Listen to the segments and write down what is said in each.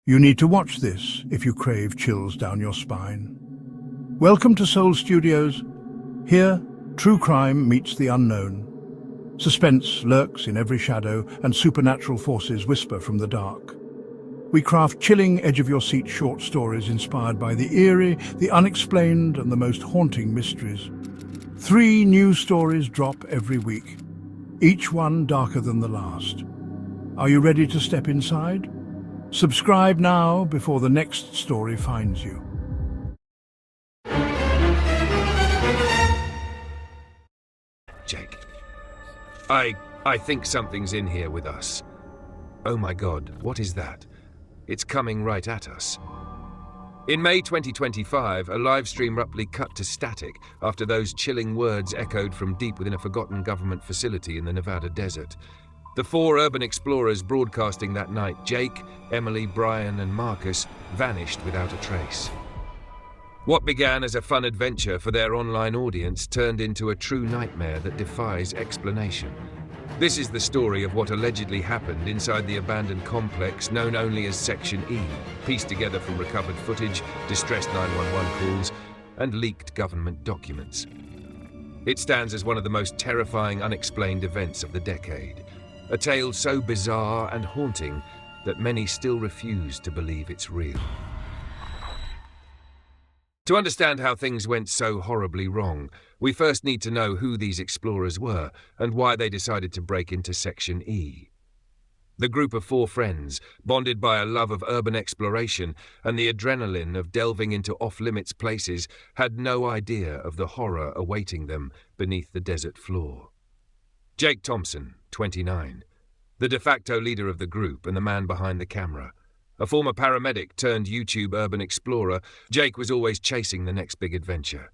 You need to watch this if you crave chills down your spine. Welcome to Soul Studios. Here, true crime meets the unknown. Suspense lurks in every shadow, and supernatural forces whisper from the dark. We craft chilling, edge-of-your-seat short stories inspired by the eerie, the unexplained, and the most haunting mysteries. 3 new stories drop every week, each one darker than the last. Are you ready to step inside? Subscribe now before the next story finds you. Jake, I think something's in here with us. Oh my God, what is that? It's coming right at us. In May 2025, a livestream abruptly cut to static after those chilling words echoed from deep within a forgotten government facility in the Nevada desert. The 4 urban explorers broadcasting that night, Jake, Emily, Brian, and Marcus, vanished without a trace. What began as a fun adventure for their online audience turned into a true nightmare that defies explanation. This is the story of what allegedly happened inside the abandoned complex known only as Section E, pieced together from recovered footage, distressed 911 calls, and leaked government documents. It stands as one of the most terrifying unexplained events of the decade. A tale so bizarre and haunting that many still refuse to believe it's real. To understand how things went so horribly wrong, we first need to know who these explorers were and why they decided to break into Section E. The group of 4 friends, bonded by a love of urban exploration and the adrenaline of delving into off-limits places, had no idea of the horror awaiting them beneath the desert floor. Jake Thompson, 29, the de facto leader of the group and the man behind the camera. A former paramedic turned YouTube urban explorer, Jake was always chasing the next big adventure.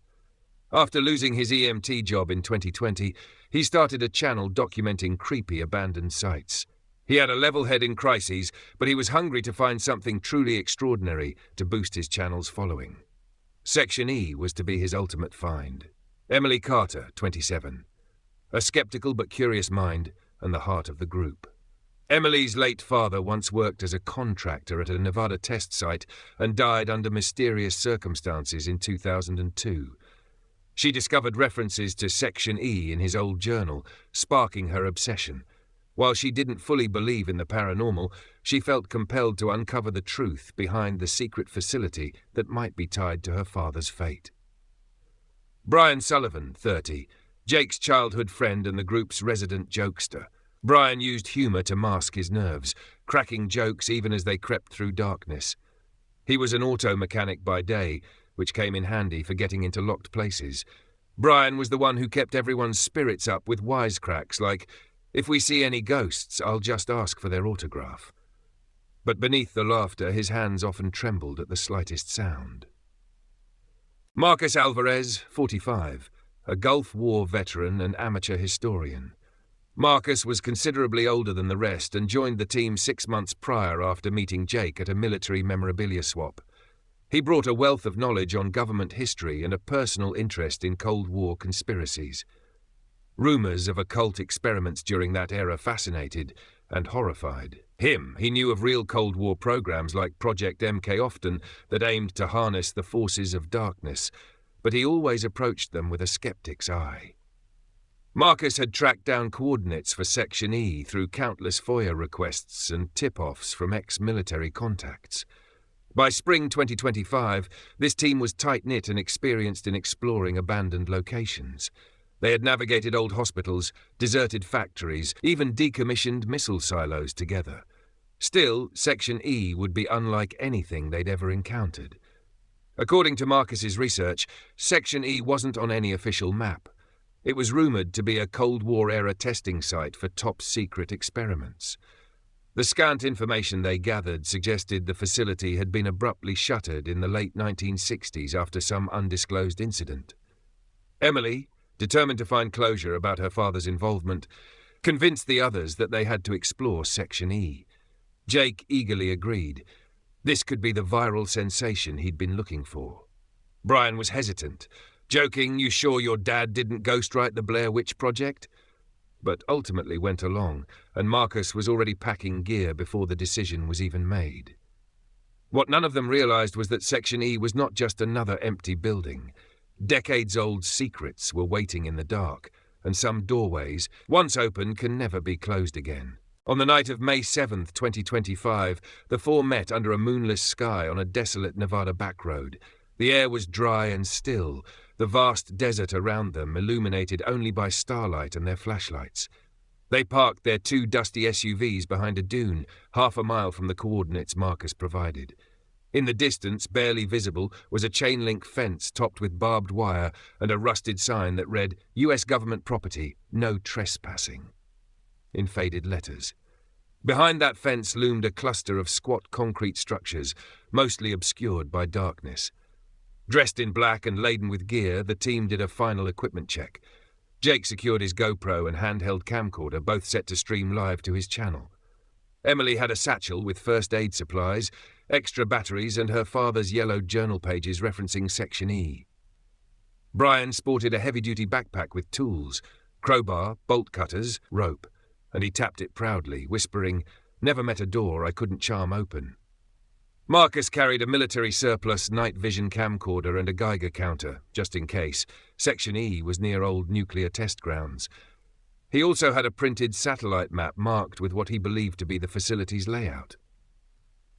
After losing his EMT job in 2020, he started a channel documenting creepy abandoned sites. He had a level head in crises, but he was hungry to find something truly extraordinary to boost his channel's following. Section E was to be his ultimate find. Emily Carter, 27. A skeptical but curious mind and the heart of the group. Emily's late father once worked as a contractor at a Nevada test site and died under mysterious circumstances in 2002. She discovered references to Section E in his old journal, sparking her obsession. While she didn't fully believe in the paranormal, she felt compelled to uncover the truth behind the secret facility that might be tied to her father's fate. Brian Sullivan, 30. Jake's childhood friend and the group's resident jokester. Brian used humor to mask his nerves, cracking jokes even as they crept through darkness. He was an auto mechanic by day, which came in handy for getting into locked places. Brian was the one who kept everyone's spirits up with wisecracks like, "If we see any ghosts, I'll just ask for their autograph." But beneath the laughter, his hands often trembled at the slightest sound. Marcus Alvarez, 45. A Gulf War veteran and amateur historian. Marcus was considerably older than the rest and joined the team 6 months prior after meeting Jake at a military memorabilia swap. He brought a wealth of knowledge on government history and a personal interest in Cold War conspiracies. Rumors of occult experiments during that era fascinated and horrified him. He knew of real Cold War programs like Project MK often that aimed to harness the forces of darkness, but he always approached them with a skeptic's eye. Marcus had tracked down coordinates for Section E through countless FOIA requests and tip-offs from ex-military contacts. By spring 2025, this team was tight-knit and experienced in exploring abandoned locations. They had navigated old hospitals, deserted factories, even decommissioned missile silos together. Still, Section E would be unlike anything they'd ever encountered. According to Marcus's research, Section E wasn't on any official map. It was rumored to be a Cold War-era testing site for top-secret experiments. The scant information they gathered suggested the facility had been abruptly shuttered in the late 1960s after some undisclosed incident. Emily, determined to find closure about her father's involvement, convinced the others that they had to explore Section E. Jake eagerly agreed. This could be the viral sensation he'd been looking for. Brian was hesitant, joking, "You sure your dad didn't ghostwrite the Blair Witch Project?" But ultimately went along, and Marcus was already packing gear before the decision was even made. What none of them realized was that Section E was not just another empty building. Decades-old secrets were waiting in the dark, and some doorways, once open, can never be closed again. On the night of May 7th, 2025, the four met under a moonless sky on a desolate Nevada backroad. The air was dry and still, the vast desert around them illuminated only by starlight and their flashlights. They parked their two dusty SUVs behind a dune, half a mile from the coordinates Marcus provided. In the distance, barely visible, was a chain-link fence topped with barbed wire and a rusted sign that read, U.S. government property, no trespassing, in faded letters. Behind that fence loomed a cluster of squat concrete structures, mostly obscured by darkness. Dressed in black and laden with gear, the team did a final equipment check. Jake secured his GoPro and handheld camcorder, both set to stream live to his channel. Emily had a satchel with first aid supplies, extra batteries, and her father's yellowed journal pages referencing Section E. Brian sported a heavy-duty backpack with tools, crowbar, bolt cutters, rope, and he tapped it proudly, whispering, "Never met a door I couldn't charm open." Marcus carried a military surplus night vision camcorder and a Geiger counter, just in case. Section E was near old nuclear test grounds. He also had a printed satellite map marked with what he believed to be the facility's layout.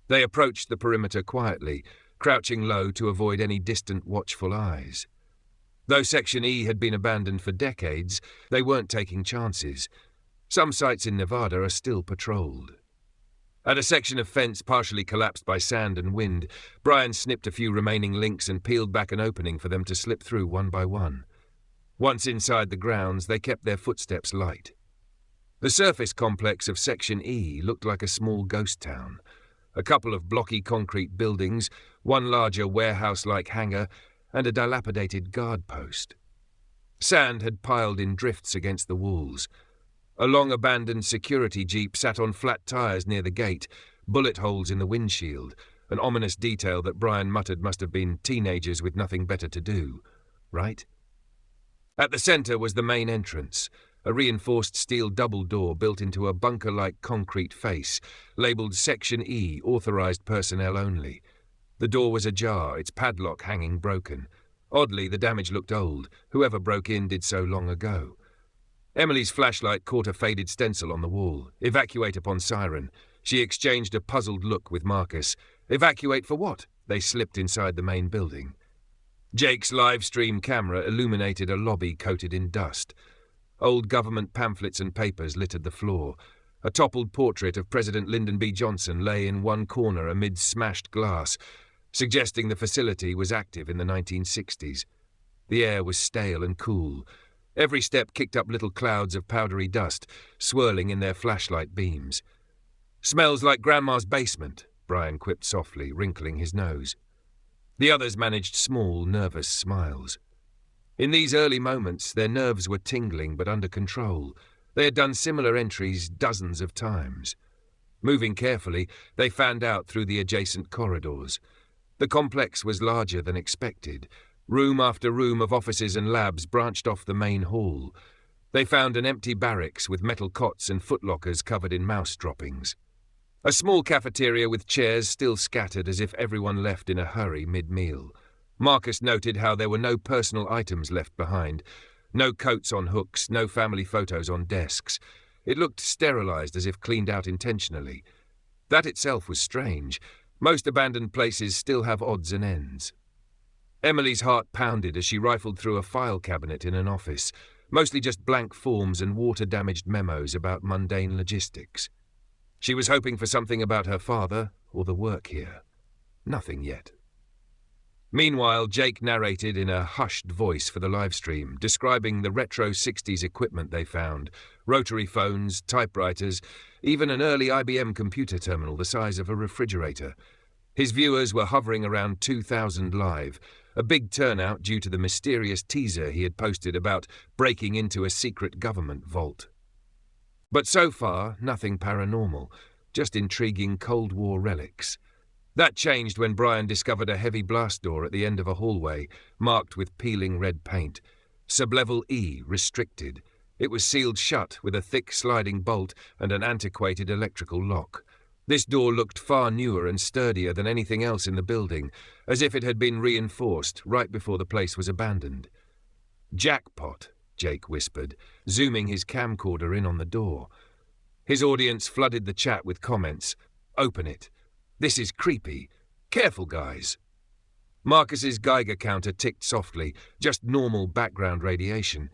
They approached the perimeter quietly, crouching low to avoid any distant, watchful eyes. Though Section E had been abandoned for decades, they weren't taking chances. Some sites in Nevada are still patrolled. At a section of fence partially collapsed by sand and wind, Brian snipped a few remaining links and peeled back an opening for them to slip through one by one. Once inside the grounds, they kept their footsteps light. The surface complex of Section E looked like a small ghost town. A couple of blocky concrete buildings, one larger warehouse-like hangar, and a dilapidated guard post. Sand had piled in drifts against the walls. A long-abandoned security jeep sat on flat tires near the gate, bullet holes in the windshield, an ominous detail that Brian muttered must have been teenagers with nothing better to do, right? At the center was the main entrance, a reinforced steel double door built into a bunker-like concrete face, labeled Section E, authorized personnel only. The door was ajar, its padlock hanging broken. Oddly, the damage looked old. Whoever broke in did so long ago. Emily's flashlight caught a faded stencil on the wall. Evacuate upon siren. She exchanged a puzzled look with Marcus. Evacuate for what? They slipped inside the main building. Jake's live-stream camera illuminated a lobby coated in dust. Old government pamphlets and papers littered the floor. A toppled portrait of President Lyndon B. Johnson lay in one corner amid smashed glass, suggesting the facility was active in the 1960s. The air was stale and cool. Every step kicked up little clouds of powdery dust, swirling in their flashlight beams. "Smells like Grandma's basement," Brian quipped softly, wrinkling his nose. The others managed small, nervous smiles. In these early moments, their nerves were tingling but under control. They had done similar entries dozens of times. Moving carefully, they fanned out through the adjacent corridors. The complex was larger than expected. Room after room of offices and labs branched off the main hall. They found an empty barracks with metal cots and footlockers covered in mouse droppings. A small cafeteria with chairs still scattered as if everyone left in a hurry mid-meal. Marcus noted how there were no personal items left behind. No coats on hooks, no family photos on desks. It looked sterilized as if cleaned out intentionally. That itself was strange. Most abandoned places still have odds and ends. Emily's heart pounded as she rifled through a file cabinet in an office, mostly just blank forms and water-damaged memos about mundane logistics. She was hoping for something about her father or the work here. Nothing yet. Meanwhile, Jake narrated in a hushed voice for the livestream, describing the retro 60s equipment they found, rotary phones, typewriters, even an early IBM computer terminal the size of a refrigerator. His viewers were hovering around 2,000 live, a big turnout due to the mysterious teaser he had posted about breaking into a secret government vault. But so far, nothing paranormal, just intriguing Cold War relics. That changed when Brian discovered a heavy blast door at the end of a hallway, marked with peeling red paint. Sublevel E, restricted. It was sealed shut with a thick sliding bolt and an antiquated electrical lock. This door looked far newer and sturdier than anything else in the building, as if it had been reinforced right before the place was abandoned. "Jackpot," Jake whispered, zooming his camcorder in on the door. His audience flooded the chat with comments. "Open it. This is creepy. Careful, guys." Marcus's Geiger counter ticked softly, just normal background radiation.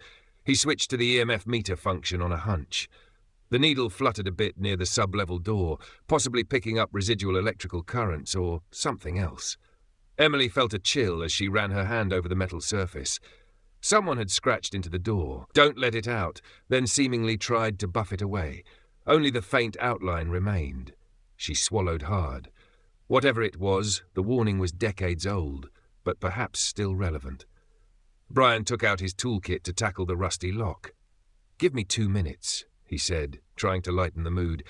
He switched to the EMF meter function on a hunch. The needle fluttered a bit near the sub-level door, possibly picking up residual electrical currents or something else. Emily felt a chill as she ran her hand over the metal surface. Someone had scratched into the door, "Don't let it out," then seemingly tried to buff it away. Only the faint outline remained. She swallowed hard. Whatever it was, the warning was decades old, but perhaps still relevant. Brian took out his toolkit to tackle the rusty lock. "Give me 2 minutes," he said, trying to lighten the mood.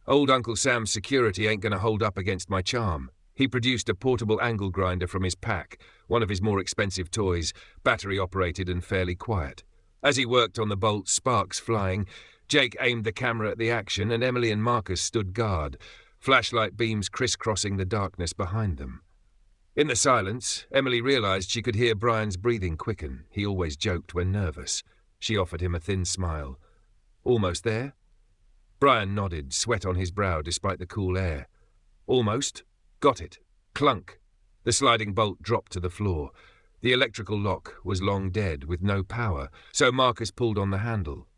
"Old Uncle Sam's security ain't going to hold up against my charm." He produced a portable angle grinder from his pack, one of his more expensive toys, battery-operated and fairly quiet. As he worked on the bolt, sparks flying, Jake aimed the camera at the action and Emily and Marcus stood guard, flashlight beams crisscrossing the darkness behind them. In the silence, Emily realized she could hear Brian's breathing quicken. He always joked when nervous. She offered him a thin smile. "Almost there?" Brian nodded, sweat on his brow despite the cool air. "Almost. Got it." Clunk. The sliding bolt dropped to the floor. The electrical lock was long dead, with no power, so Marcus pulled on the handle.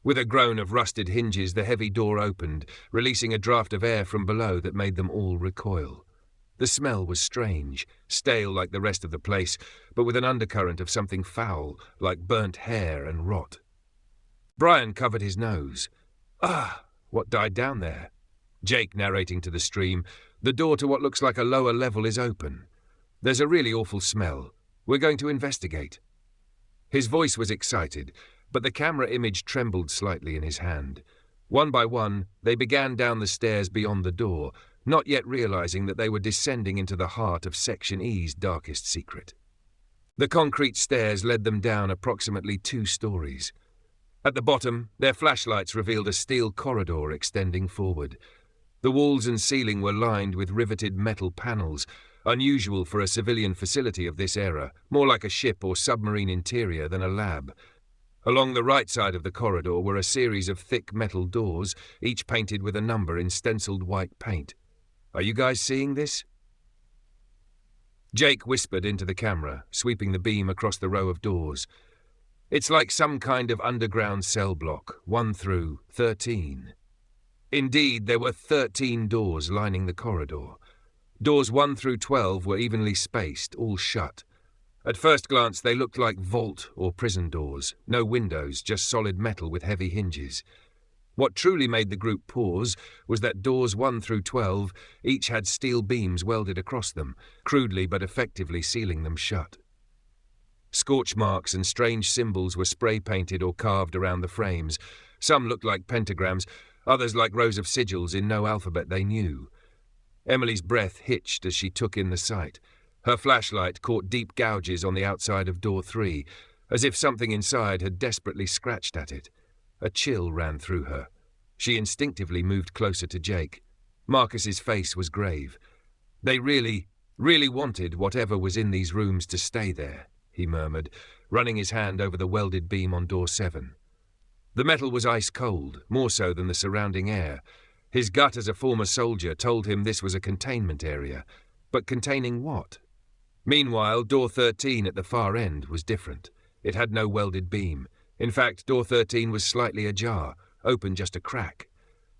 With a groan of rusted hinges, the heavy door opened, releasing a draft of air from below that made them all recoil. The smell was strange, stale like the rest of the place, but with an undercurrent of something foul, like burnt hair and rot. Brian covered his nose. "Ah, what died down there?" Jake narrating to the stream, "The door to what looks like a lower level is open. There's a really awful smell. We're going to investigate." His voice was excited, but the camera image trembled slightly in his hand. One by one, they began down the stairs beyond the door, not yet realizing that they were descending into the heart of Section E's darkest secret. The concrete stairs led them down approximately 2 stories. At the bottom, their flashlights revealed a steel corridor extending forward. The walls and ceiling were lined with riveted metal panels, unusual for a civilian facility of this era, more like a ship or submarine interior than a lab. Along the right side of the corridor were a series of thick metal doors, each painted with a number in stenciled white paint. "Are you guys seeing this?" Jake whispered into the camera, sweeping the beam across the row of doors. "It's like some kind of underground cell block, 1 through 13. Indeed, there were 13 doors lining the corridor. Doors 1 through 12 were evenly spaced, all shut. At first glance, they looked like vault or prison doors. No windows, just solid metal with heavy hinges. What truly made the group pause was that doors 1 through 12 each had steel beams welded across them, crudely but effectively sealing them shut. Scorch marks and strange symbols were spray-painted or carved around the frames. Some looked like pentagrams, others like rows of sigils in no alphabet they knew. Emily's breath hitched as she took in the sight. Her flashlight caught deep gouges on the outside of door 3, as if something inside had desperately scratched at it. A chill ran through her. She instinctively moved closer to Jake. Marcus's face was grave. "They really wanted whatever was in these rooms to stay there," he murmured, running his hand over the welded beam on door 7. The metal was ice cold, more so than the surrounding air. His gut as a former soldier told him this was a containment area. But containing what? Meanwhile, door 13 at the far end was different. It had no welded beam. In fact, door 13 was slightly ajar, open just a crack.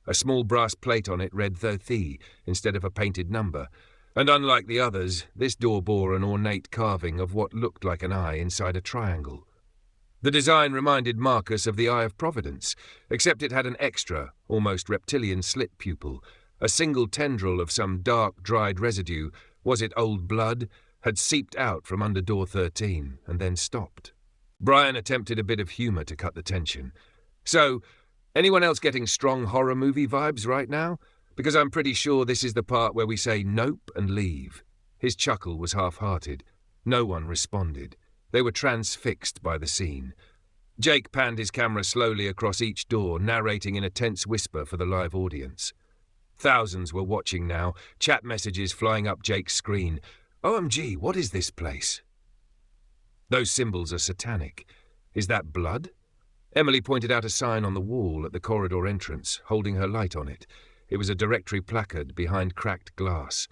A small brass plate on it read 30 instead of a painted number, and unlike the others, this door bore an ornate carving of what looked like an eye inside a triangle. The design reminded Marcus of the Eye of Providence, except it had an extra, almost reptilian slit pupil. A single tendril of some dark, dried residue, was it old blood, had seeped out from under door 13 and then stopped. Brian attempted a bit of humor to cut the tension. "So, anyone else getting strong horror movie vibes right now? Because I'm pretty sure this is the part where we say nope and leave." His chuckle was half-hearted. No one responded. They were transfixed by the scene. Jake panned his camera slowly across each door, narrating in a tense whisper for the live audience. Thousands were watching now, chat messages flying up Jake's screen. OMG, what is this place? Those symbols are satanic. Is that blood? Emily pointed out a sign on the wall at the corridor entrance, holding her light on it. It was a directory placard behind cracked glass.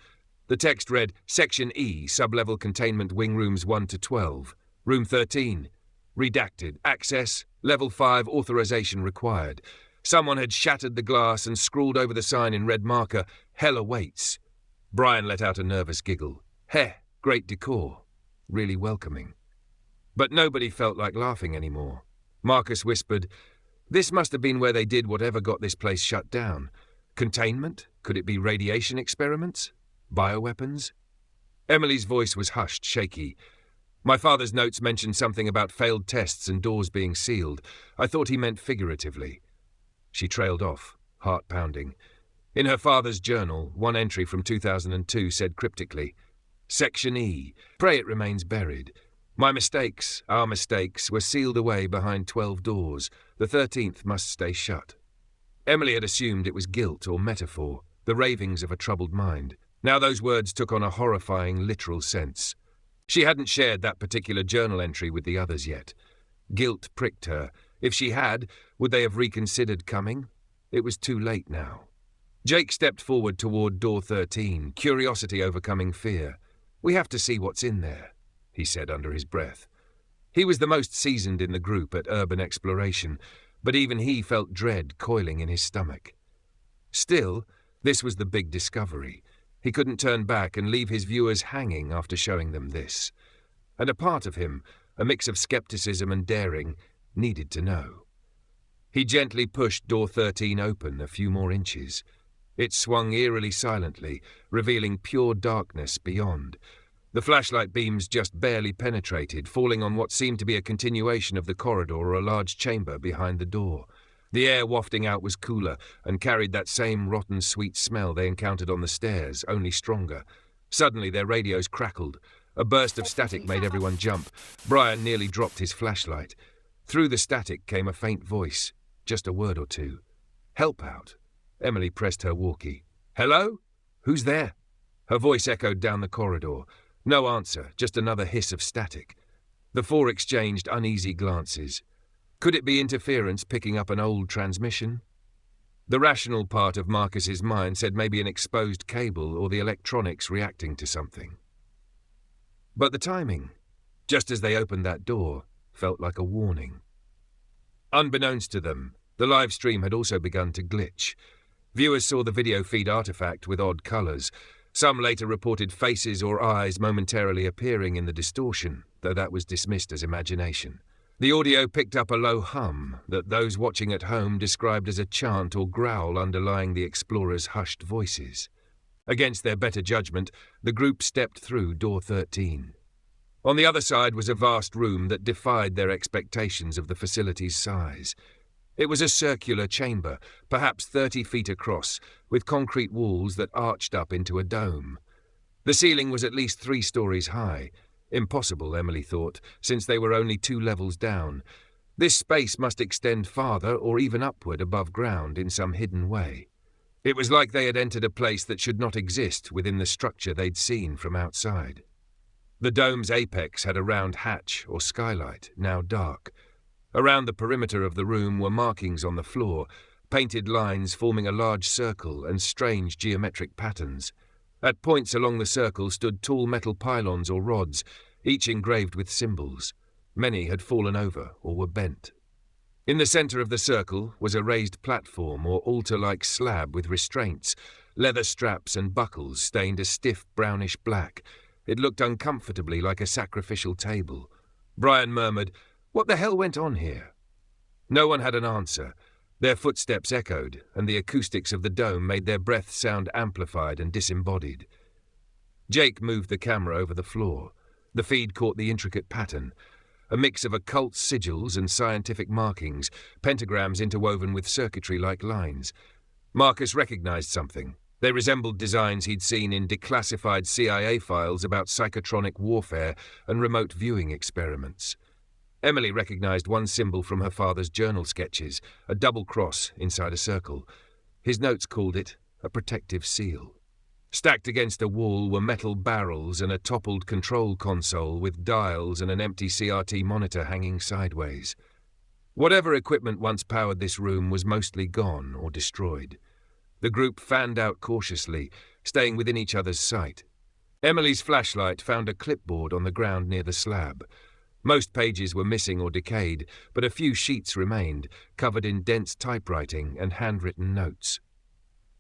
The text read, Section E, Sublevel Containment Wing Rooms 1 to 12. Room 13. Redacted. Access. Level 5 authorization required. Someone had shattered the glass and scrawled over the sign in red marker, Hell awaits. Brian let out a nervous giggle. Heh, great decor. Really welcoming. But nobody felt like laughing anymore. Marcus whispered, This must have been where they did whatever got this place shut down. Containment? Could it be radiation experiments? Bioweapons? Emily's voice was hushed, shaky. My father's notes mentioned something about failed tests and doors being sealed. I thought he meant figuratively. She trailed off, heart pounding. In her father's journal, one entry from 2002 said cryptically, Section E, pray it remains buried. My mistakes, our mistakes, were sealed away behind 12 doors. The 13th must stay shut. Emily had assumed it was guilt or metaphor, the ravings of a troubled mind. Now those words took on a horrifying, literal sense. She hadn't shared that particular journal entry with the others yet. Guilt pricked her. If she had, would they have reconsidered coming? It was too late now. Jake stepped forward toward door 13, curiosity overcoming fear. We have to see what's in there, he said under his breath. He was the most seasoned in the group at urban exploration, but even he felt dread coiling in his stomach. Still, this was the big discovery. He couldn't turn back and leave his viewers hanging after showing them this. And a part of him, a mix of skepticism and daring, needed to know. He gently pushed door 13 open a few more inches. It swung eerily silently, revealing pure darkness beyond. The flashlight beams just barely penetrated, falling on what seemed to be a continuation of the corridor or a large chamber behind the door. The air wafting out was cooler and carried that same rotten sweet smell they encountered on the stairs, only stronger. Suddenly their radios crackled. A burst of static made everyone jump. Brian nearly dropped his flashlight. Through the static came a faint voice, just a word or two. Help out. Emily pressed her walkie. Hello? Who's there? Her voice echoed down the corridor. No answer, just another hiss of static. The four exchanged uneasy glances. Could it be interference picking up an old transmission? The rational part of Marcus's mind said maybe an exposed cable or the electronics reacting to something. But the timing, just as they opened that door, felt like a warning. Unbeknownst to them, the live stream had also begun to glitch. Viewers saw the video feed artifact with odd colours. Some later reported faces or eyes momentarily appearing in the distortion, though that was dismissed as imagination. The audio picked up a low hum that those watching at home described as a chant or growl underlying the explorers' hushed voices. Against their better judgment, the group stepped through door 13. On the other side was a vast room that defied their expectations of the facility's size. It was a circular chamber, perhaps 30 feet across, with concrete walls that arched up into a dome. The ceiling was at least 3 stories high. Impossible, Emily thought, since they were only 2 levels down. This space must extend farther or even upward above ground in some hidden way. It was like they had entered a place that should not exist within the structure they'd seen from outside. The dome's apex had a round hatch or skylight, now dark. Around the perimeter of the room were markings on the floor, painted lines forming a large circle and strange geometric patterns. At points along the circle stood tall metal pylons or rods, each engraved with symbols. Many had fallen over or were bent. In the centre of the circle was a raised platform or altar-like slab with restraints, leather straps and buckles stained a stiff brownish black. It looked uncomfortably like a sacrificial table. Brian murmured, "What the hell went on here?" No one had an answer. Their footsteps echoed, and the acoustics of the dome made their breath sound amplified and disembodied. Jake moved the camera over the floor. The feed caught the intricate pattern, a mix of occult sigils and scientific markings, pentagrams interwoven with circuitry-like lines. Marcus recognized something. They resembled designs he'd seen in declassified CIA files about psychotronic warfare and remote viewing experiments. Emily recognized one symbol from her father's journal sketches, a double cross inside a circle. His notes called it a protective seal. Stacked against a wall were metal barrels and a toppled control console with dials and an empty CRT monitor hanging sideways. Whatever equipment once powered this room was mostly gone or destroyed. The group fanned out cautiously, staying within each other's sight. Emily's flashlight found a clipboard on the ground near the slab. Most pages were missing or decayed, but a few sheets remained, covered in dense typewriting and handwritten notes.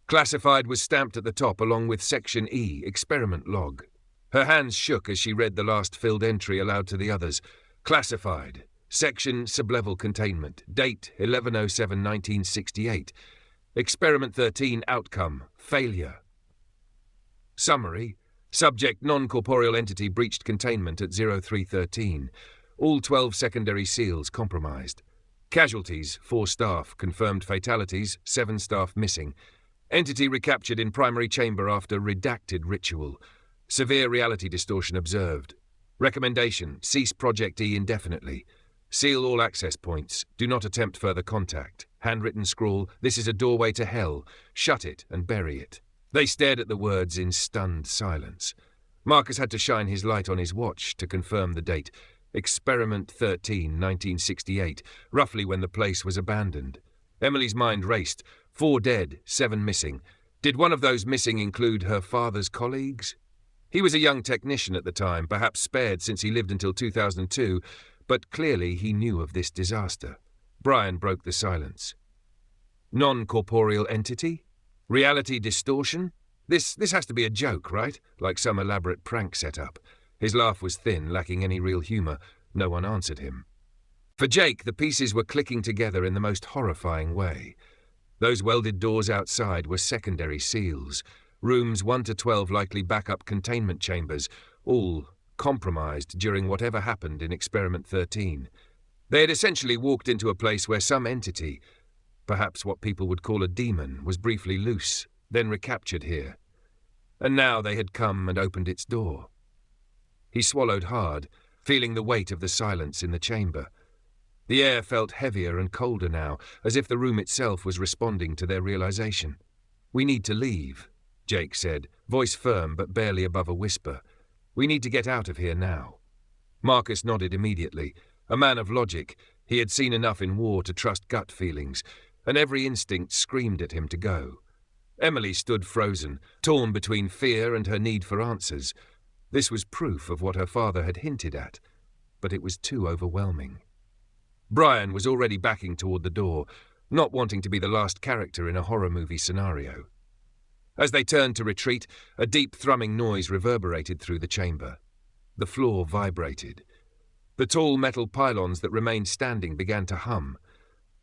Classified was stamped at the top along with Section E, Experiment Log. Her hands shook as she read the last filled entry aloud to the others. Classified. Section Sublevel Containment. Date 11/07/1968. Experiment 13 Outcome Failure. Summary. Subject non-corporeal entity breached containment at 0313. All 12 secondary seals compromised. Casualties 4 staff. Confirmed fatalities 7 staff missing. Entity recaptured in primary chamber after redacted ritual. Severe reality distortion observed. Recommendation: cease Project E indefinitely. Seal all access points. Do not attempt further contact. Handwritten scrawl: this is a doorway to hell. Shut it and bury it. They stared at the words in stunned silence. Marcus had to shine his light on his watch to confirm the date. Experiment 13, 1968, roughly when the place was abandoned. Emily's mind raced. 4 dead, 7 missing. Did one of those missing include her father's colleagues? He was a young technician at the time, perhaps spared since he lived until 2002, but clearly he knew of this disaster. Brian broke the silence. Non-corporeal entity? Reality distortion? This has to be a joke, right? Like some elaborate prank setup. His laugh was thin, lacking any real humor. No one answered him. For Jake, the pieces were clicking together in the most horrifying way. Those welded doors outside were secondary seals. Rooms 1 to 12 likely backup containment chambers, all compromised during whatever happened in Experiment 13. They had essentially walked into a place where some entity, perhaps what people would call a demon, was briefly loose, then recaptured here. And now they had come and opened its door. He swallowed hard, feeling the weight of the silence in the chamber. The air felt heavier and colder now, as if the room itself was responding to their realization. "We need to leave," Jake said, voice firm but barely above a whisper. "We need to get out of here now." Marcus nodded immediately. A man of logic, he had seen enough in war to trust gut feelings, and every instinct screamed at him to go. Emily stood frozen, torn between fear and her need for answers. This was proof of what her father had hinted at, but it was too overwhelming. Brian was already backing toward the door, not wanting to be the last character in a horror movie scenario. As they turned to retreat, a deep thrumming noise reverberated through the chamber. The floor vibrated. The tall metal pylons that remained standing began to hum.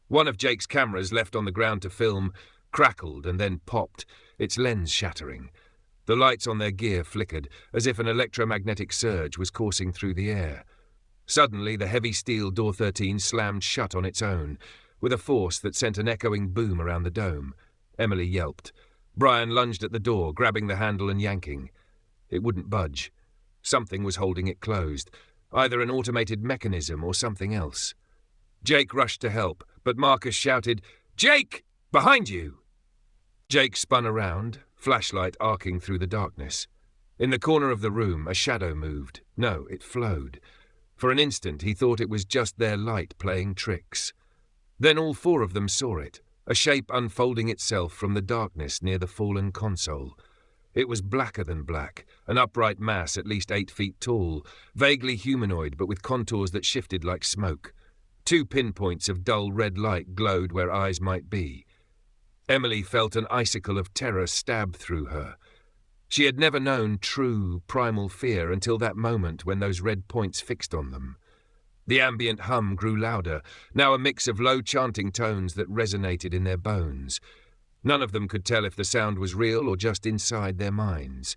One of Jake's cameras, left on the ground to film, crackled and then popped, its lens shattering. The lights on their gear flickered, as if an electromagnetic surge was coursing through the air. Suddenly, the heavy steel door 13 slammed shut on its own, with a force that sent an echoing boom around the dome. Emily yelped. Brian lunged at the door, grabbing the handle and yanking. It wouldn't budge. Something was holding it closed, either an automated mechanism or something else. Jake rushed to help, but Marcus shouted, "Jake! Behind you!" Jake spun around, flashlight arcing through the darkness. In the corner of the room, a shadow moved. No, it flowed. For an instant, he thought it was just their light playing tricks. Then all 4 of them saw it, a shape unfolding itself from the darkness near the fallen console. It was blacker than black, an upright mass at least 8 feet tall, vaguely humanoid but with contours that shifted like smoke. 2 pinpoints of dull red light glowed where eyes might be. Emily felt an icicle of terror stab through her. She had never known true, primal fear until that moment when those red points fixed on them. The ambient hum grew louder, now a mix of low chanting tones that resonated in their bones. None of them could tell if the sound was real or just inside their minds.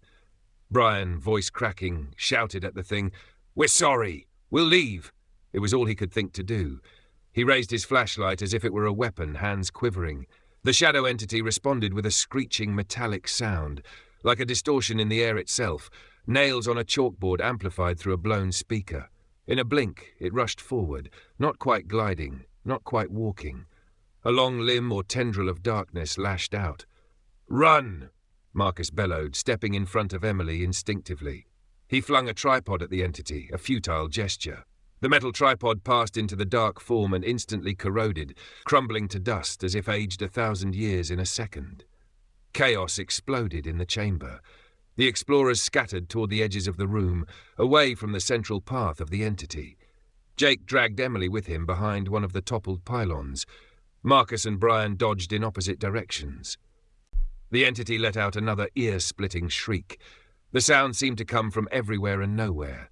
Brian, voice cracking, shouted at the thing, "We're sorry! We'll leave!" It was all he could think to do. He raised his flashlight as if it were a weapon, hands quivering. The shadow entity responded with a screeching metallic sound, like a distortion in the air itself, nails on a chalkboard amplified through a blown speaker. In a blink, it rushed forward, not quite gliding, not quite walking. A long limb or tendril of darkness lashed out. "Run!" Marcus bellowed, stepping in front of Emily instinctively. He flung a tripod at the entity, a futile gesture. The metal tripod passed into the dark form and instantly corroded, crumbling to dust as if aged 1,000 years in a second. Chaos exploded in the chamber. The explorers scattered toward the edges of the room, away from the central path of the entity. Jake dragged Emily with him behind one of the toppled pylons. Marcus and Brian dodged in opposite directions. The entity let out another ear-splitting shriek. The sound seemed to come from everywhere and nowhere.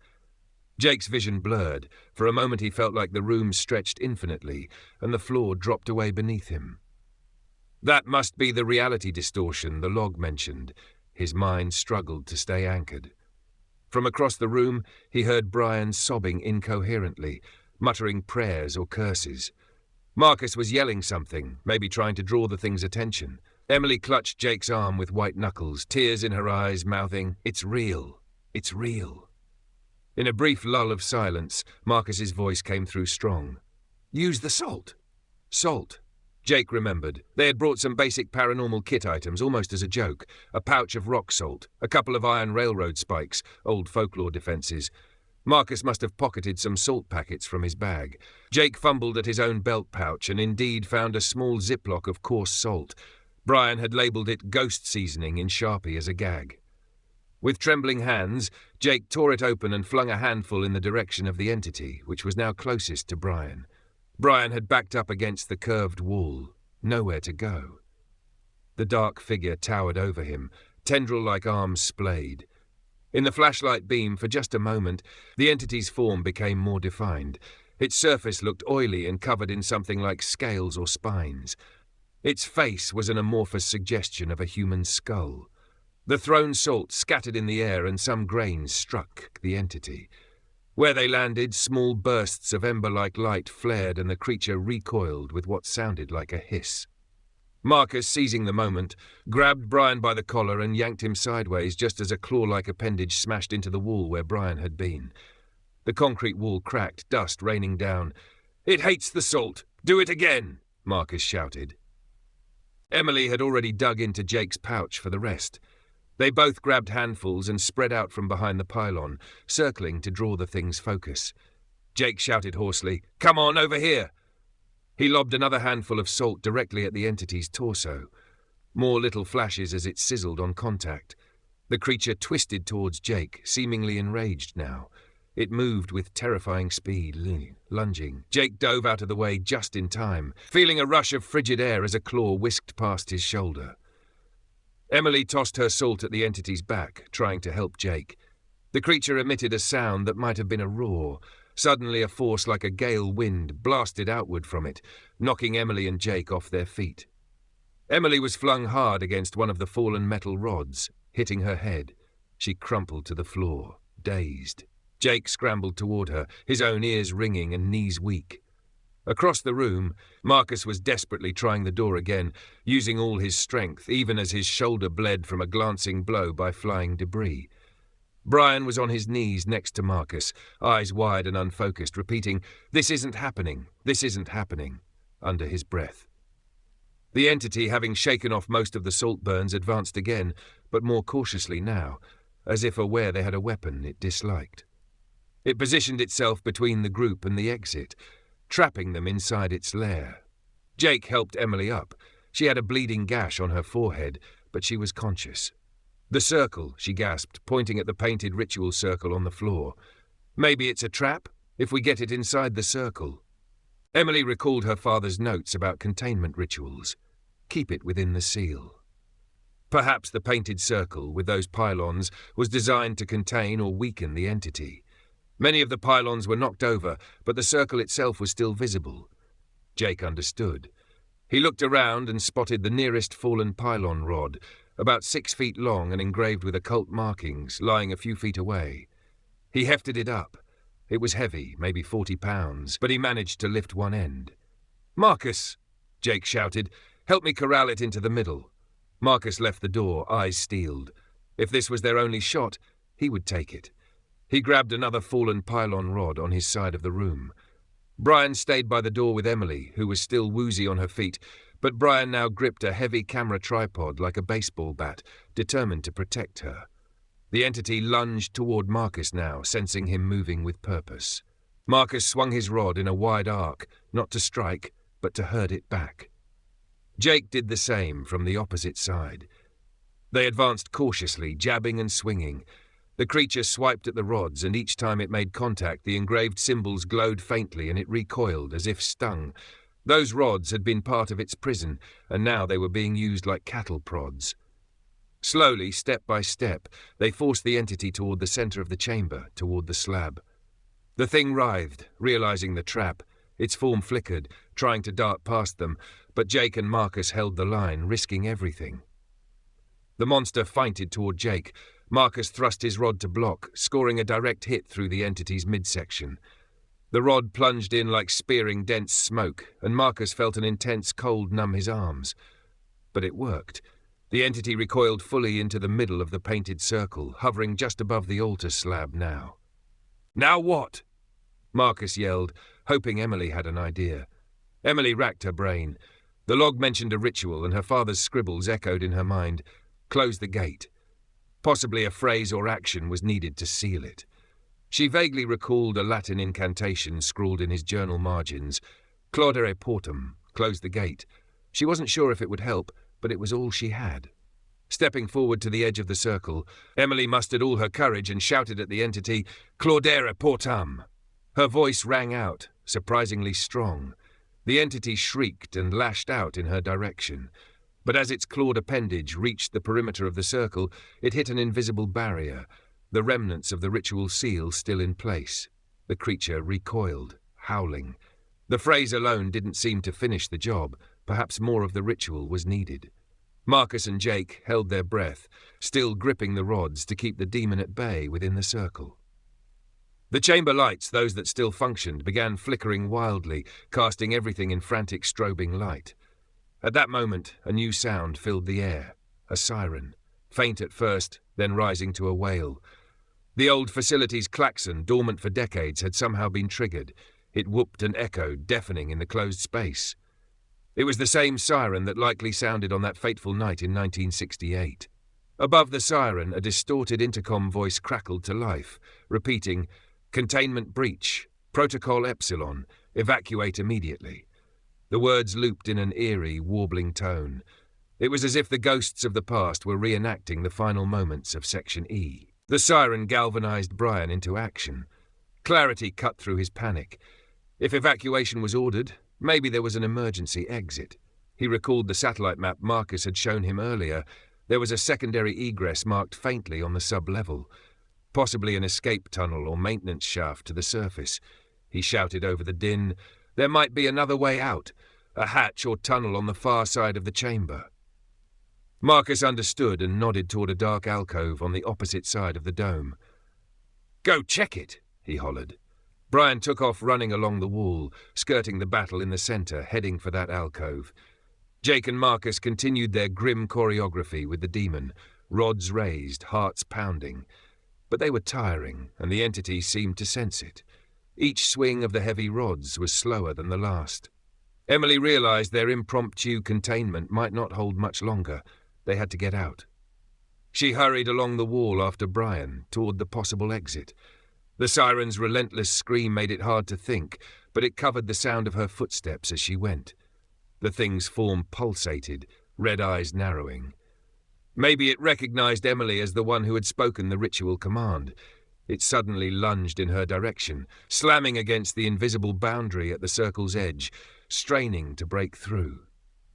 Jake's vision blurred. For a moment he felt like the room stretched infinitely, and the floor dropped away beneath him. That must be the reality distortion the log mentioned. His mind struggled to stay anchored. From across the room, he heard Brian sobbing incoherently, muttering prayers or curses. Marcus was yelling something, maybe trying to draw the thing's attention. Emily clutched Jake's arm with white knuckles, tears in her eyes, mouthing, "It's real. It's real." In a brief lull of silence, Marcus's voice came through strong. "Use the salt." Salt. Jake remembered. They had brought some basic paranormal kit items, almost as a joke. A pouch of rock salt, a couple of iron railroad spikes, old folklore defences. Marcus must have pocketed some salt packets from his bag. Jake fumbled at his own belt pouch and indeed found a small ziplock of coarse salt. Brian had labelled it ghost seasoning in Sharpie as a gag. With trembling hands, Jake tore it open and flung a handful in the direction of the entity, which was now closest to Brian. Brian had backed up against the curved wall, nowhere to go. The dark figure towered over him, tendril-like arms splayed. In the flashlight beam, for just a moment, the entity's form became more defined. Its surface looked oily and covered in something like scales or spines. Its face was an amorphous suggestion of a human skull. The thrown salt scattered in the air and some grains struck the entity. Where they landed, small bursts of ember-like light flared and the creature recoiled with what sounded like a hiss. Marcus, seizing the moment, grabbed Brian by the collar and yanked him sideways just as a claw-like appendage smashed into the wall where Brian had been. The concrete wall cracked, dust raining down. "It hates the salt! Do it again!" Marcus shouted. Emily had already dug into Jake's pouch for the rest. They both grabbed handfuls and spread out from behind the pylon, circling to draw the thing's focus. Jake shouted hoarsely, "Come on, over here!" He lobbed another handful of salt directly at the entity's torso. More little flashes as it sizzled on contact. The creature twisted towards Jake, seemingly enraged now. It moved with terrifying speed, lunging. Jake dove out of the way just in time, feeling a rush of frigid air as a claw whisked past his shoulder. Emily tossed her salt at the entity's back, trying to help Jake. The creature emitted a sound that might have been a roar. Suddenly a force like a gale wind blasted outward from it, knocking Emily and Jake off their feet. Emily was flung hard against one of the fallen metal rods, hitting her head. She crumpled to the floor, dazed. Jake scrambled toward her, his own ears ringing and knees weak. Across the room, Marcus was desperately trying the door again, using all his strength, even as his shoulder bled from a glancing blow by flying debris. Brian was on his knees next to Marcus, eyes wide and unfocused, repeating, "This isn't happening, this isn't happening," under his breath. The entity, having shaken off most of the salt burns, advanced again, but more cautiously now, as if aware they had a weapon it disliked. It positioned itself between the group and the exit, trapping them inside its lair. Jake helped Emily up. She had a bleeding gash on her forehead, but she was conscious. "The circle," she gasped, pointing at the painted ritual circle on the floor. "Maybe it's a trap, if we get it inside the circle." Emily recalled her father's notes about containment rituals. Keep it within the seal. Perhaps the painted circle, with those pylons, was designed to contain or weaken the entity. Many of the pylons were knocked over, but the circle itself was still visible. Jake understood. He looked around and spotted the nearest fallen pylon rod, about 6 feet long and engraved with occult markings, lying a few feet away. He hefted it up. It was heavy, maybe 40 pounds, but he managed to lift one end. "Marcus!" Jake shouted. "Help me corral it into the middle." Marcus left the door, eyes steeled. If this was their only shot, he would take it. He grabbed another fallen pylon rod on his side of the room. Brian stayed by the door with Emily, who was still woozy on her feet, But Brian now gripped a heavy camera tripod like a baseball bat, determined to protect her. The entity lunged toward Marcus now, sensing him moving with purpose. Marcus swung his rod in a wide arc, not to strike, but to herd it back. Jake did the same from the opposite side. They advanced cautiously, jabbing and swinging. The creature swiped at the rods, and each time it made contact, the engraved symbols glowed faintly and it recoiled as if stung. Those rods had been part of its prison, and now they were being used like cattle prods. Slowly, step by step, they forced the entity toward the center of the chamber, toward the slab. The thing writhed, realizing the trap. Its form flickered, trying to dart past them, but Jake and Marcus held the line, risking everything. The monster feinted toward Jake. Marcus thrust his rod to block, scoring a direct hit through the entity's midsection. The rod plunged in like spearing dense smoke, and Marcus felt an intense cold numb his arms. But it worked. The entity recoiled fully into the middle of the painted circle, hovering just above the altar slab now. "Now what?" Marcus yelled, hoping Emily had an idea. Emily racked her brain. The log mentioned a ritual, and her father's scribbles echoed in her mind. Close the gate. Possibly a phrase or action was needed to seal it. She vaguely recalled a Latin incantation scrawled in his journal margins. Claudere portum, close the gate. She wasn't sure if it would help, but it was all she had. Stepping forward to the edge of the circle, Emily mustered all her courage and shouted at the entity, "Claudere portam!" Her voice rang out, surprisingly strong. The entity shrieked and lashed out in her direction. But as its clawed appendage reached the perimeter of the circle, it hit an invisible barrier, the remnants of the ritual seal still in place. The creature recoiled, howling. The phrase alone didn't seem to finish the job. Perhaps more of the ritual was needed. Marcus and Jake held their breath, still gripping the rods to keep the demon at bay within the circle. The chamber lights, those that still functioned, began flickering wildly, casting everything in frantic strobing light. At that moment, a new sound filled the air, a siren, faint at first, then rising to a wail. The old facility's klaxon, dormant for decades, had somehow been triggered. It whooped and echoed, deafening in the closed space. It was the same siren that likely sounded on that fateful night in 1968. Above the siren, a distorted intercom voice crackled to life, repeating, "Containment breach, Protocol Epsilon, evacuate immediately." The words looped in an eerie, warbling tone. It was as if the ghosts of the past were reenacting the final moments of Section E. The siren galvanized Brian into action. Clarity cut through his panic. If evacuation was ordered, maybe there was an emergency exit. He recalled the satellite map Marcus had shown him earlier. There was a secondary egress marked faintly on the sub-level. Possibly an escape tunnel or maintenance shaft to the surface. He shouted over the din, "There might be another way out, a hatch or tunnel on the far side of the chamber." Marcus understood and nodded toward a dark alcove on the opposite side of the dome. "Go check it," he hollered. Brian took off running along the wall, skirting the battle in the center, heading for that alcove. Jake and Marcus continued their grim choreography with the demon, rods raised, hearts pounding. But they were tiring, and the entity seemed to sense it. Each swing of the heavy rods was slower than the last. Emily realized their impromptu containment might not hold much longer. They had to get out. She hurried along the wall after Brian, toward the possible exit. The siren's relentless scream made it hard to think, but it covered the sound of her footsteps as she went. The thing's form pulsated, red eyes narrowing. Maybe it recognized Emily as the one who had spoken the ritual command. It suddenly lunged in her direction, slamming against the invisible boundary at the circle's edge, straining to break through.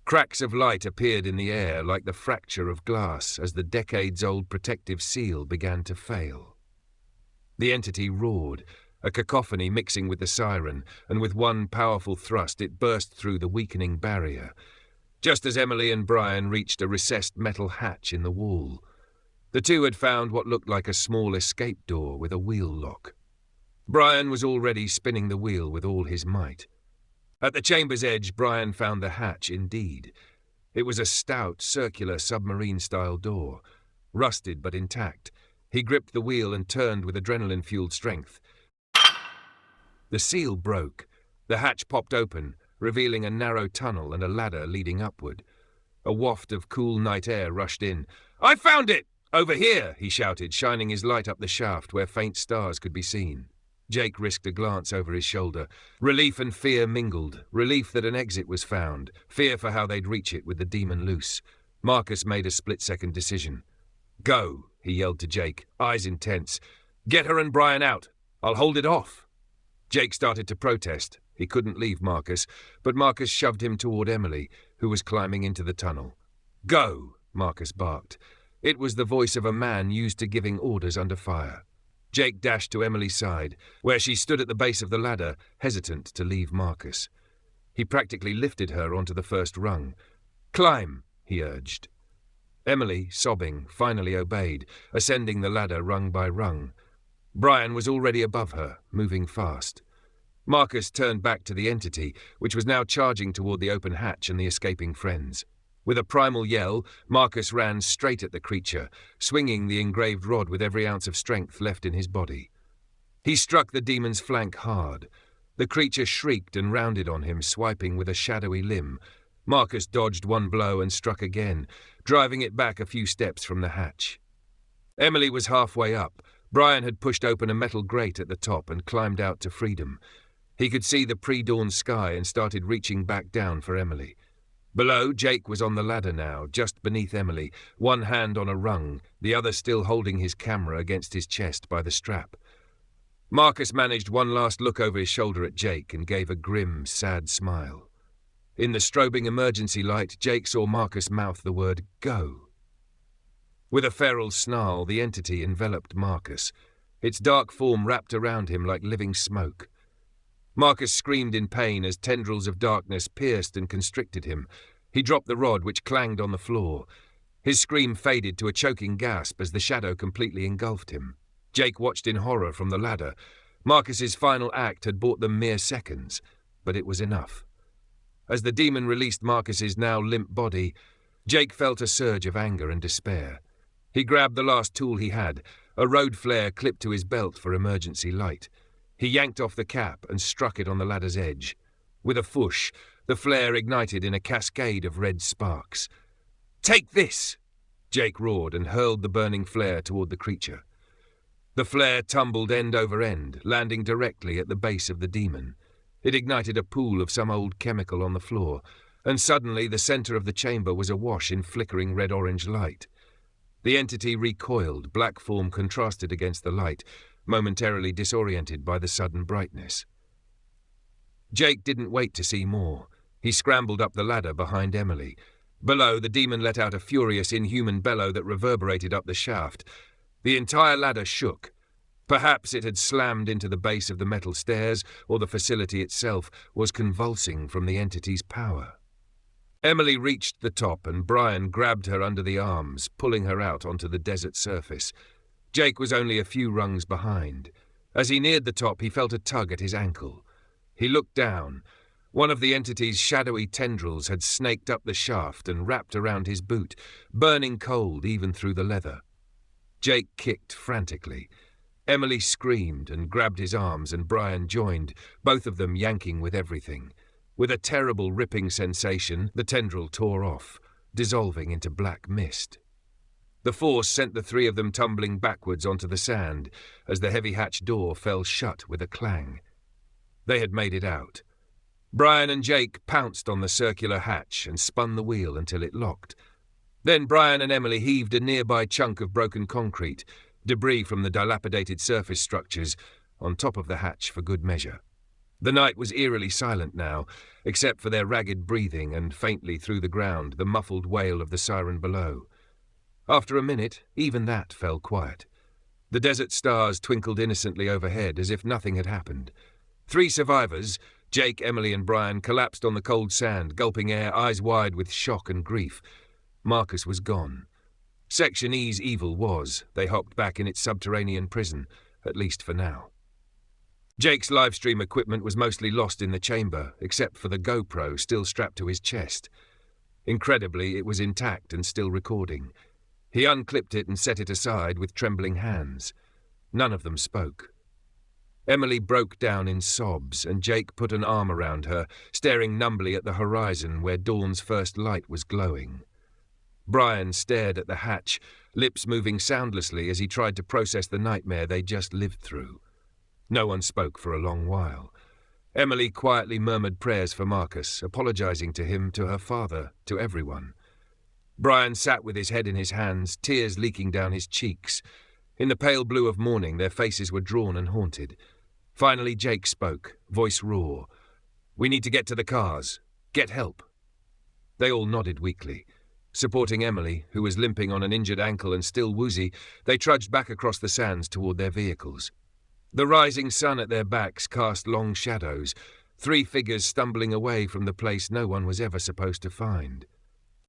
Cracks of light appeared in the air like the fracture of glass as the decades-old protective seal began to fail. The entity roared, a cacophony mixing with the siren, and with one powerful thrust it burst through the weakening barrier. Just as Emily and Brian reached a recessed metal hatch in the wall, the two had found what looked like a small escape door with a wheel lock. Brian was already spinning the wheel with all his might. At the chamber's edge, Brian found the hatch indeed. It was a stout, circular submarine-style door, rusted but intact. He gripped the wheel and turned with adrenaline-fueled strength. The seal broke. The hatch popped open. revealing a narrow tunnel and a ladder leading upward. A waft of cool night air rushed in. "I found it! Over here!" he shouted, shining his light up the shaft where faint stars could be seen. Jake risked a glance over his shoulder. Relief and fear mingled. Relief that an exit was found. Fear for how they'd reach it with the demon loose. Marcus made a split-second decision. "Go," he yelled to Jake, eyes intense. "Get her and Brian out. I'll hold it off." Jake started to protest. He couldn't leave Marcus, but Marcus shoved him toward Emily, who was climbing into the tunnel. "Go," Marcus barked. It was the voice of a man used to giving orders under fire. Jake dashed to Emily's side, where she stood at the base of the ladder, hesitant to leave Marcus. He practically lifted her onto the first rung. "Climb," he urged. Emily, sobbing, finally obeyed, ascending the ladder rung by rung. Brian was already above her, moving fast. Marcus turned back to the entity, which was now charging toward the open hatch and the escaping friends. With a primal yell, Marcus ran straight at the creature, swinging the engraved rod with every ounce of strength left in his body. He struck the demon's flank hard. The creature shrieked and rounded on him, swiping with a shadowy limb. Marcus dodged one blow and struck again, driving it back a few steps from the hatch. Emily was halfway up. Brian had pushed open a metal grate at the top and climbed out to freedom. He could see the pre-dawn sky and started reaching back down for Emily. Below, Jake was on the ladder now, just beneath Emily, one hand on a rung, the other still holding his camera against his chest by the strap. Marcus managed one last look over his shoulder at Jake and gave a grim, sad smile. In the strobing emergency light, Jake saw Marcus mouth the word, "Go." With a feral snarl, the entity enveloped Marcus, its dark form wrapped around him like living smoke. Marcus screamed in pain as tendrils of darkness pierced and constricted him. He dropped the rod, which clanged on the floor. His scream faded to a choking gasp as the shadow completely engulfed him. Jake watched in horror from the ladder. Marcus's final act had bought them mere seconds, but it was enough. As the demon released Marcus's now limp body, Jake felt a surge of anger and despair. He grabbed the last tool he had, a road flare clipped to his belt for emergency light. He yanked off the cap and struck it on the ladder's edge. With a whoosh, the flare ignited in a cascade of red sparks. "Take this!" Jake roared and hurled the burning flare toward the creature. The flare tumbled end over end, landing directly at the base of the demon. It ignited a pool of some old chemical on the floor, and suddenly the center of the chamber was awash in flickering red-orange light. The entity recoiled, black form contrasted against the light, momentarily disoriented by the sudden brightness. Jake didn't wait to see more. He scrambled up the ladder behind Emily. Below, the demon let out a furious, inhuman bellow that reverberated up the shaft. The entire ladder shook. Perhaps it had slammed into the base of the metal stairs, or the facility itself was convulsing from the entity's power. Emily reached the top, and Brian grabbed her under the arms, pulling her out onto the desert surface. Jake was only a few rungs behind. As he neared the top, he felt a tug at his ankle. He looked down. One of the entity's shadowy tendrils had snaked up the shaft and wrapped around his boot, burning cold even through the leather. Jake kicked frantically. Emily screamed and grabbed his arms, and Brian joined, both of them yanking with everything. With a terrible ripping sensation, the tendril tore off, dissolving into black mist. The force sent the three of them tumbling backwards onto the sand as the heavy hatch door fell shut with a clang. They had made it out. Brian and Jake pounced on the circular hatch and spun the wheel until it locked. Then Brian and Emily heaved a nearby chunk of broken concrete, debris from the dilapidated surface structures, on top of the hatch for good measure. The night was eerily silent now, except for their ragged breathing and, faintly through the ground, the muffled wail of the siren below. After a minute, even that fell quiet. The desert stars twinkled innocently overhead as if nothing had happened. 3 survivors, Jake, Emily and Brian, collapsed on the cold sand, gulping air, eyes wide with shock and grief. Marcus was gone. Section E's evil was. They hopped back in its subterranean prison, at least for now. Jake's livestream equipment was mostly lost in the chamber, except for the GoPro still strapped to his chest. Incredibly, it was intact and still recording. He unclipped it and set it aside with trembling hands. None of them spoke. Emily broke down in sobs, and Jake put an arm around her, staring numbly at the horizon where dawn's first light was glowing. Brian stared at the hatch, lips moving soundlessly as he tried to process the nightmare they'd just lived through. No one spoke for a long while. Emily quietly murmured prayers for Marcus, apologizing to him, to her father, to everyone. Brian sat with his head in his hands, tears leaking down his cheeks. In the pale blue of morning, their faces were drawn and haunted. Finally, Jake spoke, voice raw. "We need to get to the cars. Get help." They all nodded weakly. Supporting Emily, who was limping on an injured ankle and still woozy, they trudged back across the sands toward their vehicles. The rising sun at their backs cast long shadows, 3 figures stumbling away from the place no one was ever supposed to find.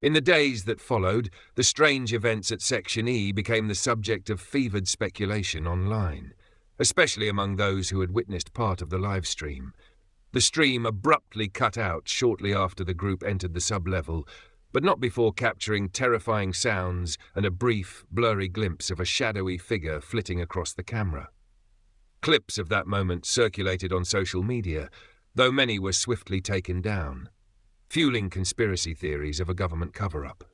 In the days that followed, the strange events at Section E became the subject of fevered speculation online, especially among those who had witnessed part of the livestream. The stream abruptly cut out shortly after the group entered the sub-level, but not before capturing terrifying sounds and a brief, blurry glimpse of a shadowy figure flitting across the camera. Clips of that moment circulated on social media, though many were swiftly taken down, fueling conspiracy theories of a government cover-up.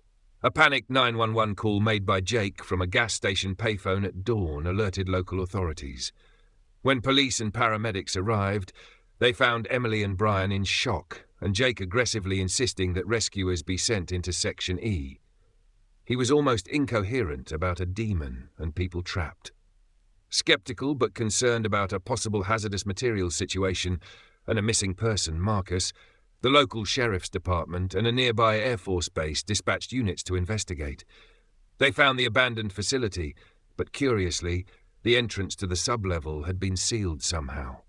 A panicked 911 call made by Jake from a gas station payphone at dawn alerted local authorities. When police and paramedics arrived, they found Emily and Brian in shock, and Jake aggressively insisting that rescuers be sent into Section E. He was almost incoherent about a demon and people trapped. Skeptical but concerned about a possible hazardous materials situation and a missing person, Marcus, the local sheriff's department and a nearby Air Force base dispatched units to investigate. They found the abandoned facility, but curiously, the entrance to the sub-level had been sealed somehow.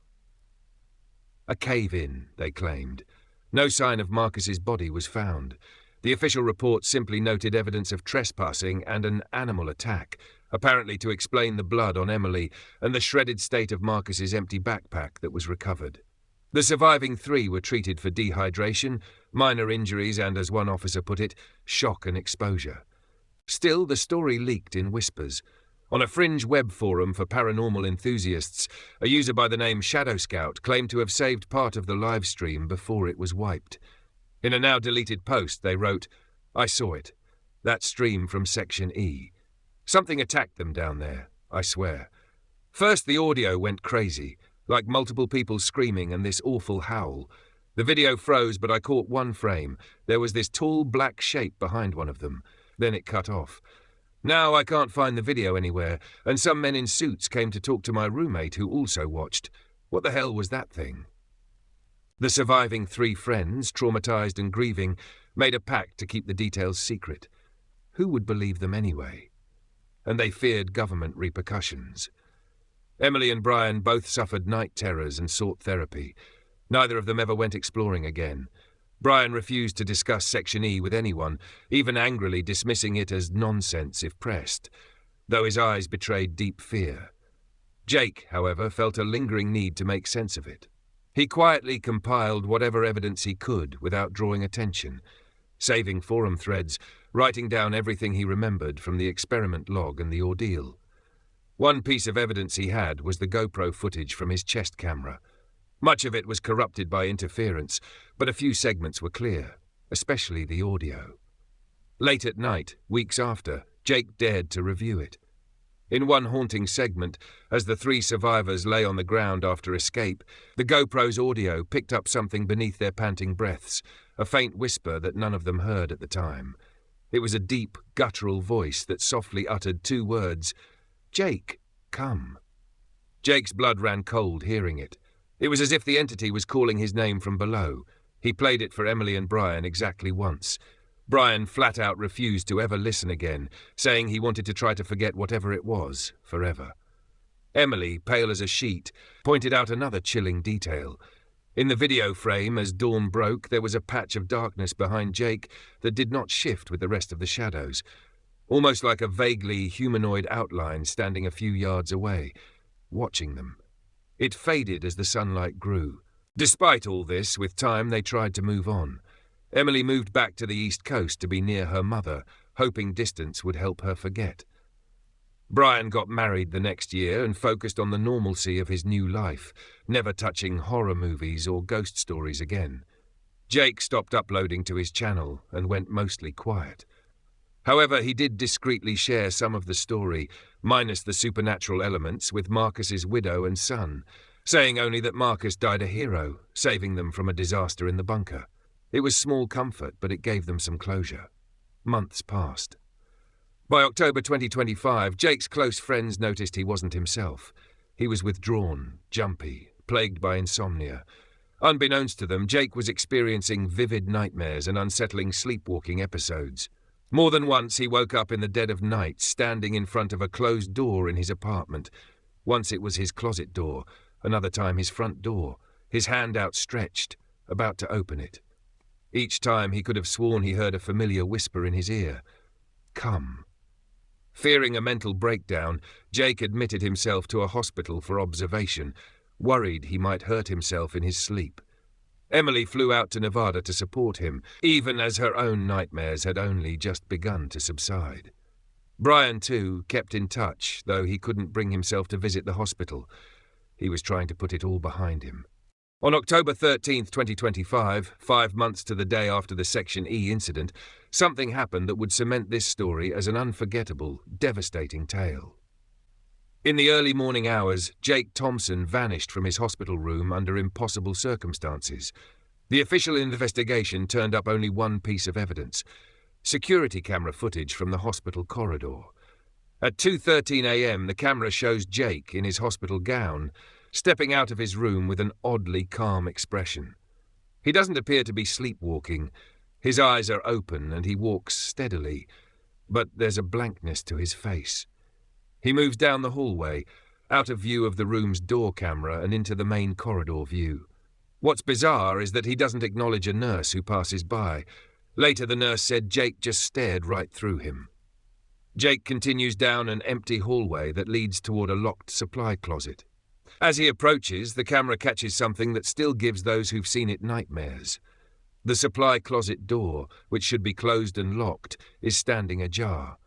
A cave-in, they claimed. No sign of Marcus's body was found. The official report simply noted evidence of trespassing and an animal attack, apparently to explain the blood on Emily and the shredded state of Marcus's empty backpack that was recovered. The surviving 3 were treated for dehydration, minor injuries and, as one officer put it, shock and exposure. Still, the story leaked in whispers. On a fringe web forum for paranormal enthusiasts, a user by the name Shadow Scout claimed to have saved part of the live stream before it was wiped. In a now-deleted post, they wrote, "I saw it. That stream from Section E. Something attacked them down there, I swear. First, the audio went crazy, like multiple people screaming and this awful howl. The video froze, but I caught one frame. There was this tall black shape behind one of them. Then it cut off. Now I can't find the video anywhere, and some men in suits came to talk to my roommate who also watched. What the hell was that thing?" The surviving 3 friends, traumatized and grieving, made a pact to keep the details secret. Who would believe them anyway? And they feared government repercussions. Emily and Brian both suffered night terrors and sought therapy. Neither of them ever went exploring again. Brian refused to discuss Section E with anyone, even angrily dismissing it as nonsense if pressed, though his eyes betrayed deep fear. Jake, however, felt a lingering need to make sense of it. He quietly compiled whatever evidence he could without drawing attention, saving forum threads, writing down everything he remembered from the experiment log and the ordeal. One piece of evidence he had was the GoPro footage from his chest camera. Much of it was corrupted by interference, but a few segments were clear, especially the audio. Late at night, weeks after, Jake dared to review it. In one haunting segment, as the 3 survivors lay on the ground after escape, the GoPro's audio picked up something beneath their panting breaths, a faint whisper that none of them heard at the time. It was a deep, guttural voice that softly uttered 2 words, "Jake, come." Jake's blood ran cold hearing it. It was as if the entity was calling his name from below. He played it for Emily and Brian exactly once. Brian flat out refused to ever listen again, saying he wanted to try to forget whatever it was, forever. Emily, pale as a sheet, pointed out another chilling detail. In the video frame, as dawn broke, there was a patch of darkness behind Jake that did not shift with the rest of the shadows, almost like a vaguely humanoid outline standing a few yards away, watching them. It faded as the sunlight grew. Despite all this, with time they tried to move on. Emily moved back to the East Coast to be near her mother, hoping distance would help her forget. Brian got married the next year and focused on the normalcy of his new life, never touching horror movies or ghost stories again. Jake stopped uploading to his channel and went mostly quiet. However, he did discreetly share some of the story, minus the supernatural elements, with Marcus's widow and son, saying only that Marcus died a hero, saving them from a disaster in the bunker. It was small comfort, but it gave them some closure. Months passed. By October 2025, Jake's close friends noticed he wasn't himself. He was withdrawn, jumpy, plagued by insomnia. Unbeknownst to them, Jake was experiencing vivid nightmares and unsettling sleepwalking episodes. More than once he woke up in the dead of night, standing in front of a closed door in his apartment. Once it was his closet door, another time his front door, his hand outstretched, about to open it. Each time he could have sworn he heard a familiar whisper in his ear. Come. Fearing a mental breakdown, Jake admitted himself to a hospital for observation, worried he might hurt himself in his sleep. Emily flew out to Nevada to support him, even as her own nightmares had only just begun to subside. Brian, too, kept in touch, though he couldn't bring himself to visit the hospital. He was trying to put it all behind him. On October 13th, 2025, 5 months to the day after the Section E incident, something happened that would cement this story as an unforgettable, devastating tale. In the early morning hours, Jake Thompson vanished from his hospital room under impossible circumstances. The official investigation turned up only one piece of evidence: security camera footage from the hospital corridor. At 2:13 a.m., the camera shows Jake in his hospital gown, stepping out of his room with an oddly calm expression. He doesn't appear to be sleepwalking. His eyes are open and he walks steadily, but there's a blankness to his face. He moves down the hallway, out of view of the room's door camera and into the main corridor view. What's bizarre is that he doesn't acknowledge a nurse who passes by. Later, the nurse said Jake just stared right through him. Jake continues down an empty hallway that leads toward a locked supply closet. As he approaches, the camera catches something that still gives those who've seen it nightmares. The supply closet door, which should be closed and locked, is standing ajar,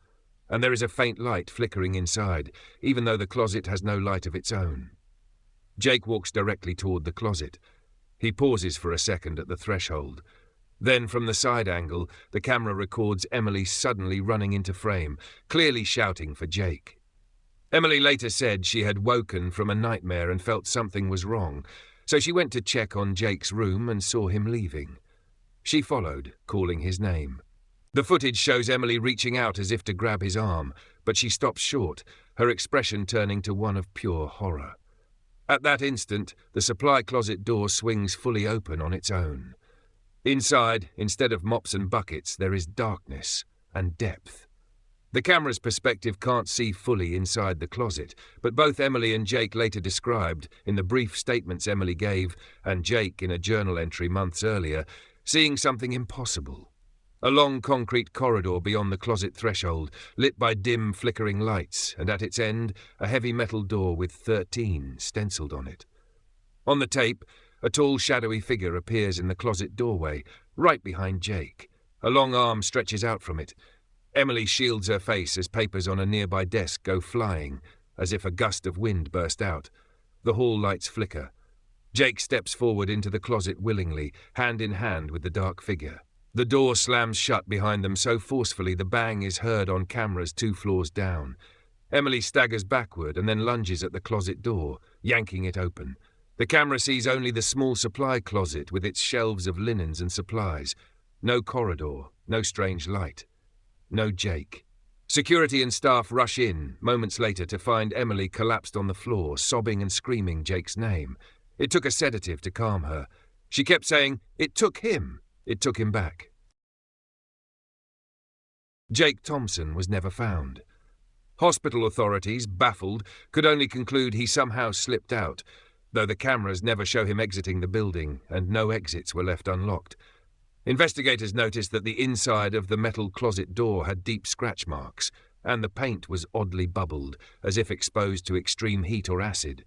and there is a faint light flickering inside, even though the closet has no light of its own. Jake walks directly toward the closet. He pauses for a second at the threshold. Then, from the side angle, the camera records Emily suddenly running into frame, clearly shouting for Jake. Emily later said she had woken from a nightmare and felt something was wrong, so she went to check on Jake's room and saw him leaving. She followed, calling his name. The footage shows Emily reaching out as if to grab his arm, but she stops short, her expression turning to one of pure horror. At that instant, the supply closet door swings fully open on its own. Inside, instead of mops and buckets, there is darkness and depth. The camera's perspective can't see fully inside the closet, but both Emily and Jake later described, in the brief statements Emily gave, and Jake in a journal entry months earlier, seeing something impossible. A long concrete corridor beyond the closet threshold, lit by dim, flickering lights, and at its end, a heavy metal door with 13 stenciled on it. On the tape, a tall, shadowy figure appears in the closet doorway, right behind Jake. A long arm stretches out from it. Emily shields her face as papers on a nearby desk go flying, as if a gust of wind burst out. The hall lights flicker. Jake steps forward into the closet willingly, hand in hand with the dark figure. The door slams shut behind them so forcefully the bang is heard on cameras 2 floors down. Emily staggers backward and then lunges at the closet door, yanking it open. The camera sees only the small supply closet with its shelves of linens and supplies. No corridor, no strange light. No Jake. Security and staff rush in, moments later, to find Emily collapsed on the floor, sobbing and screaming Jake's name. It took a sedative to calm her. She kept saying, "It took him. It took him back." Jake Thompson was never found. Hospital authorities, baffled, could only conclude he somehow slipped out, though the cameras never show him exiting the building and no exits were left unlocked. Investigators noticed that the inside of the metal closet door had deep scratch marks, and the paint was oddly bubbled, as if exposed to extreme heat or acid.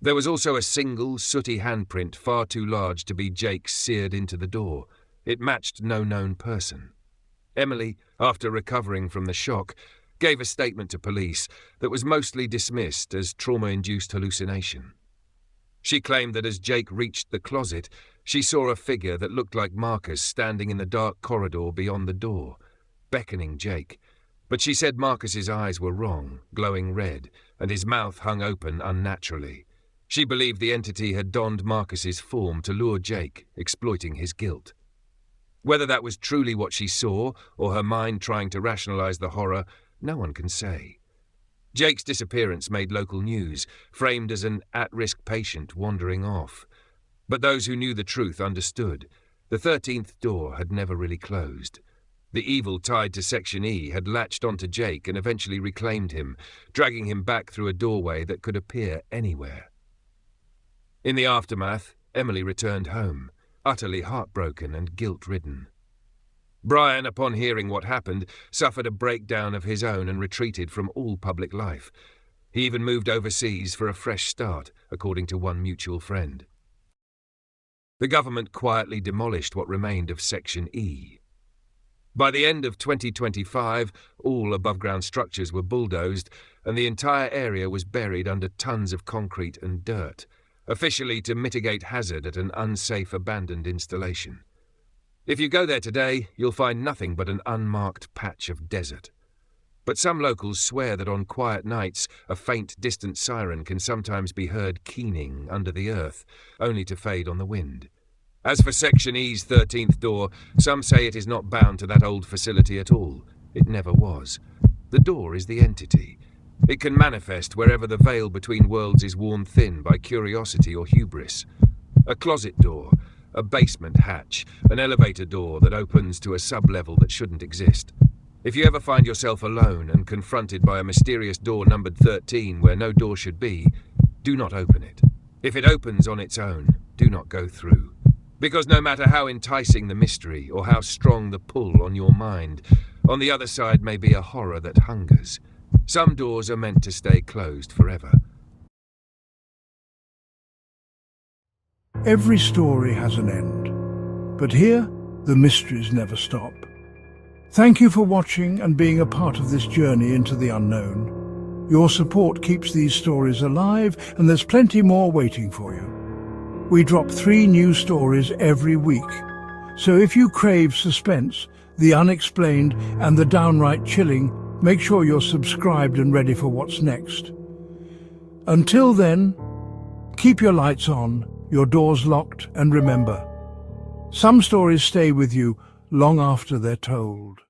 There was also a single, sooty handprint far too large to be Jake's seared into the door. It matched no known person. Emily, after recovering from the shock, gave a statement to police that was mostly dismissed as trauma-induced hallucination. She claimed that as Jake reached the closet, she saw a figure that looked like Marcus standing in the dark corridor beyond the door, beckoning Jake. But she said Marcus's eyes were wrong, glowing red, and his mouth hung open unnaturally. She believed the entity had donned Marcus's form to lure Jake, exploiting his guilt. Whether that was truly what she saw, or her mind trying to rationalize the horror, no one can say. Jake's disappearance made local news, framed as an at-risk patient wandering off. But those who knew the truth understood. The 13th door had never really closed. The evil tied to Section E had latched onto Jake and eventually reclaimed him, dragging him back through a doorway that could appear anywhere. In the aftermath, Emily returned home, utterly heartbroken and guilt-ridden. Brian, upon hearing what happened, suffered a breakdown of his own and retreated from all public life. He even moved overseas for a fresh start, according to one mutual friend. The government quietly demolished what remained of Section E. By the end of 2025, all above-ground structures were bulldozed, and the entire area was buried under tons of concrete and dirt, officially to mitigate hazard at an unsafe abandoned installation. If you go there today, you'll find nothing but an unmarked patch of desert. But some locals swear that on quiet nights, a faint, distant siren can sometimes be heard keening under the earth, only to fade on the wind. As for Section E's 13th door, some say it is not bound to that old facility at all. It never was. The door is the entity. It can manifest wherever the veil between worlds is worn thin by curiosity or hubris. A closet door, a basement hatch, an elevator door that opens to a sub-level that shouldn't exist. If you ever find yourself alone and confronted by a mysterious door numbered 13 where no door should be, do not open it. If it opens on its own, do not go through. Because no matter how enticing the mystery or how strong the pull on your mind, on the other side may be a horror that hungers. Some doors are meant to stay closed forever. Every story has an end, but here, the mysteries never stop. Thank you for watching and being a part of this journey into the unknown. Your support keeps these stories alive, and there's plenty more waiting for you. We drop 3 new stories every week, so if you crave suspense, the unexplained and the downright chilling, make sure you're subscribed and ready for what's next. Until then, keep your lights on, your doors locked, and remember, some stories stay with you long after they're told.